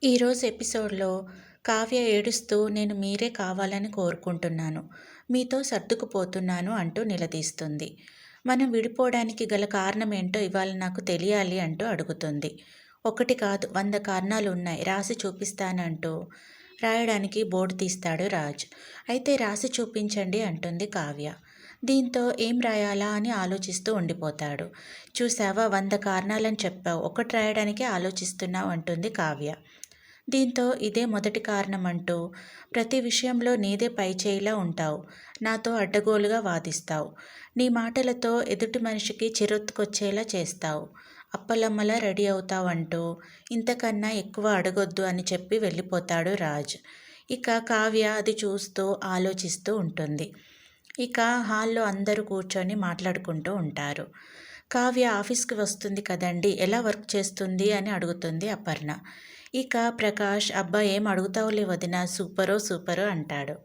ఈరోజు ఎపిసోడ్లో కావ్య ఏడుస్తూ నేను మీరే కావాలని కోరుకుంటున్నాను, మీతో సర్దుకుపోతున్నాను అంటూ నిలదీస్తుంది. మనం విడిపోవడానికి గల కారణం ఏంటో ఇవాళ నాకు తెలియాలి అంటూ అడుగుతుంది. ఒకటి కాదు 100 కారణాలు ఉన్నాయి, రాసి చూపిస్తానంటూ రాయడానికి బోర్డు తీస్తాడు రాజ్. అయితే రాసి చూపించండి అంటుంది కావ్య. దీంతో ఏం రాయాలా అని ఆలోచిస్తూ ఉండిపోతాడు. చూసావా, 100 కారణాలని చెప్పావు, ఒకటి రాయడానికే ఆలోచిస్తున్నావు అంటుంది కావ్య. దీంతో ఇదే మొదటి కారణమంటూ ప్రతి విషయంలో నీదే పైచేయిలా ఉంటావు, నాతో అడ్డగోలుగా వాదిస్తావు, నీ మాటలతో ఎదుటి మనిషికి చిరెత్తుకొచ్చేలా చేస్తావు, అప్పలమ్మలా రెడీ అవుతావంటూ ఇంతకన్నా ఎక్కువ అడగొద్దు అని చెప్పి వెళ్ళిపోతాడు రాజ్. ఇక కావ్య అది చూస్తూ ఆలోచిస్తూ ఉంటుంది. ఇక హాల్లో అందరూ కూర్చొని మాట్లాడుకుంటూ ఉంటారు. కావ్య ఆఫీస్కి వస్తుంది కదండి, ఎలా వర్క్ చేస్తుంది అని అడుగుతుంది అపర్ణ. ఇక ప్రకాష్, అబ్బా ఏం అడుగుతావులే వదిన, సూపరో అంటాడు.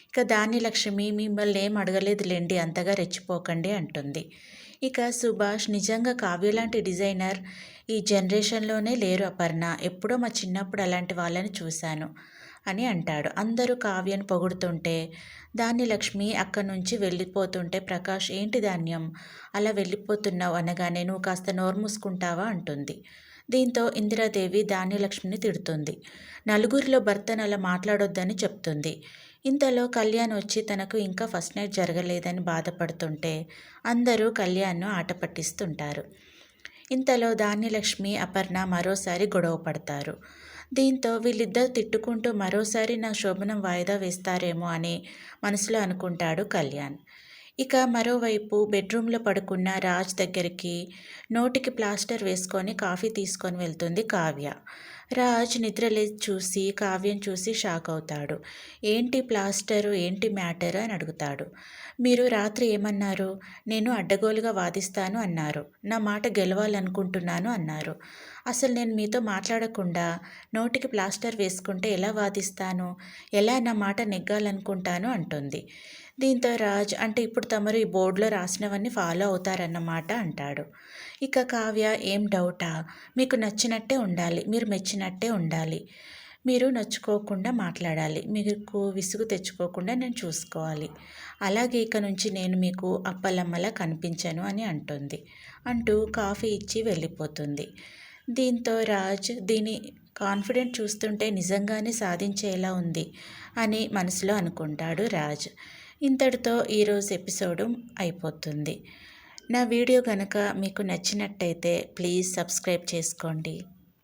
ఇక ధాన్యలక్ష్మి, మిమ్మల్ని ఏం అడగలేదులేండి, అంతగా రెచ్చిపోకండి అంటుంది. ఇక సుభాష్, నిజంగా కావ్య లాంటి డిజైనర్ ఈ జనరేషన్లోనే లేరు అపర్ణ, ఎప్పుడో మా చిన్నప్పుడు అలాంటి వాళ్ళని చూశాను అని అంటాడు. అందరూ కావ్యను పొగుడుతుంటే ధాన్యలక్ష్మి అక్కడి నుంచి వెళ్ళిపోతుంటే ప్రకాష్, ఏంటి ధాన్యం అలా వెళ్ళిపోతున్నావు అనగానే, నువ్వు కాస్త నోరు మూసుకుంటావా అంటుంది. దీంతో ఇందిరాదేవి ధాన్యలక్ష్మిని తిడుతుంది. నలుగురిలో భర్తను అలా మాట్లాడొద్దని చెప్తుంది. ఇంతలో కళ్యాణ్ వచ్చి తనకు ఇంకా ఫస్ట్ నైట్ జరగలేదని బాధపడుతుంటే అందరూ కళ్యాణ్ను ఆట పట్టిస్తుంటారు. ఇంతలో ధాన్యలక్ష్మి, అపర్ణ మరోసారి గొడవ పడతారు. దీంతో వీళ్ళిద్దరు తిట్టుకుంటూ మరోసారి నా శోభనం వాయిదా వేస్తారేమో అని మనసులో అనుకుంటాడు కళ్యాణ్. ఇక మరోవైపు బెడ్రూమ్లో పడుకున్న రాజ్ దగ్గరికి నోటికి ప్లాస్టర్ వేసుకొని కాఫీ తీసుకొని వెళ్తుంది కావ్య. రాజ్ నిద్రలేచి చూసి కావ్యం చూసి షాక్ అవుతాడు. ఏంటి ప్లాస్టరు, ఏంటి మ్యాటర్ అని అడుగుతాడు. మీరు రాత్రి ఏమన్నారు? నేను అడ్డగోలుగా వాదిస్తాను అన్నారు, నా మాట గెలవాలనుకుంటున్నాను అన్నారు. అసలు నేను మీతో మాట్లాడకుండా నోటికి ప్లాస్టర్ వేసుకుంటే ఎలా వాదిస్తాను, ఎలా నా మాట నెగ్గాలనుకుంటాను అంటుంది. దీంతో రాజ్, అంటే ఇప్పుడు తమరు ఈ బోర్డులో రాసినవన్నీ ఫాలో అవుతారన్నమాట అంటాడు. ఇక కావ్య, ఏం డౌటా, మీకు నచ్చినట్టే ఉండాలి, మీరు మెచ్చినట్టే ఉండాలి, మీరు నచ్చుకోకుండా మాట్లాడాలి, మీకు విసుగు తెచ్చుకోకుండా నేను చూసుకోవాలి, అలాగే ఇక నుంచి నేను మీకు అప్పలమ్మలా కనిపించను అని అంటుంది. అంటూ కాఫీ ఇచ్చి వెళ్ళిపోతుంది. దీంతో రాజ్, దీని కాన్ఫిడెంట్ చూస్తుంటే నిజంగానే సాధించేలా ఉంది అని మనసులో అనుకుంటాడు రాజ్. ఇంతటితో ఈరోజు ఎపిసోడు అయిపోతుంది. నా వీడియో కనుక మీకు నచ్చినట్టయితే ప్లీజ్ సబ్స్క్రైబ్ చేసుకోండి.